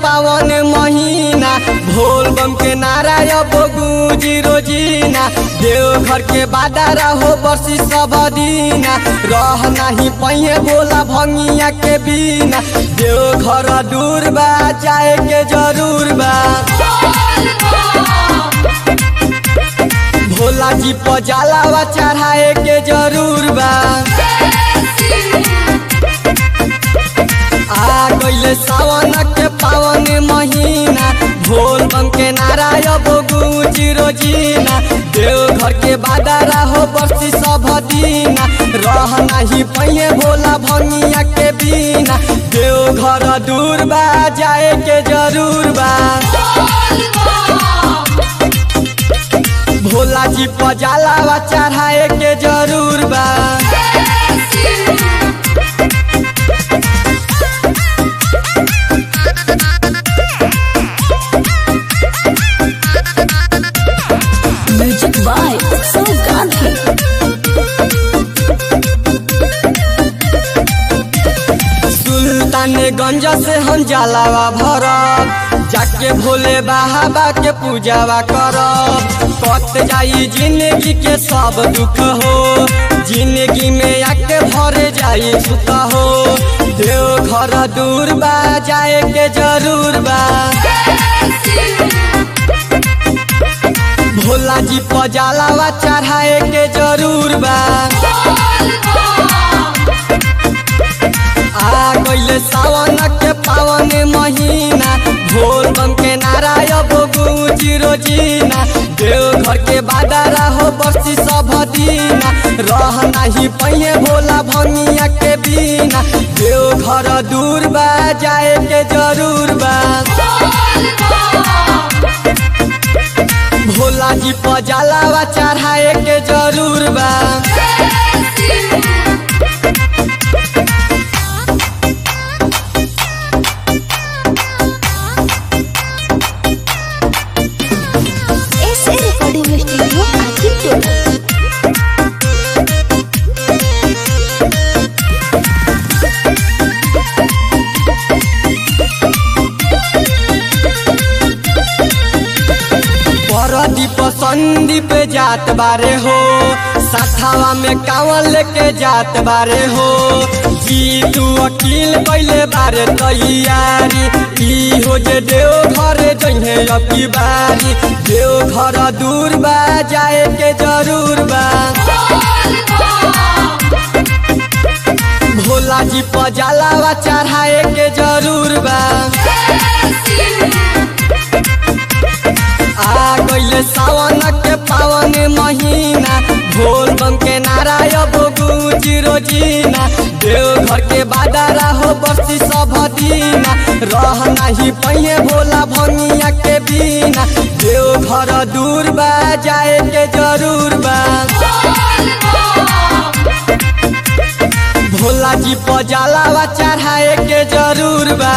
पावन महीना भोल बम के नारा अब गूंजी रोजीना। देवघर के बादारा हो बरसी सब दीना रह नहीं पहिए भोला भंगिया के बिना। देवघर दूर बा जाए के जरूर बा भोला जी पर जलावा चढ़ाए के जरूर बा। आ गइले सावन के पावन महीना भोल बम के नारा अब गूंजी रोजीना। देवघर के बादारा हो बरसी सब दीना रह नहीं पहिए भोला भंगिया के बिना। देवघर दूर बा जाए के जरूर बा भोला जी पर जलावा चढ़ाए के जरूर बा। Music by Gandhi. सुल्तानगंज से हम जलावा भरब जाके भोले बाबा के पूजावा करब। कट जाई जिंदगी के सब दुख हो जिंदगी में आके भर जाई सुख हो। देवघर दूर बा जाए के जरूर बा भोला जी पर जलावा चढ़ाए के जरूर बा। आ गइले सावन के पावन महीना भोल बम के नारा अब गूंजी रोजीना। देवघर के बादारा हो बरसी सब दीना रह नहीं पहिए भोला भंगिया के बिना। देवघर दूर बा जाए के जरूर बा भोला जी पर जलावा चढ़ाए के जरूर बा। ऐसे रिकॉर्डिंग स्टूडियो आदित्य। परदीप संदीप जात बारे हो साथावा में कांवल लेके जात बारे हो। जीतू वकील कैले बारे तैयारी ई हो जे देवघर जइहे अब की बारी। देवघर दूर बा जाए के जरूर बा भोला जी पर जलावा चढ़ाए के जरूर बा। आ गइले सावन के पावन महीना भोल बम के नारा अब गूंजी रोजीना। देवघर के बादारा हो बरसी सब दीना रह नहीं पहिए भोला भंगिया के बिना। देवघर दूर बा जाए के जरूर बा भोला जी पर जलावा चढ़ाए के जरूर बा।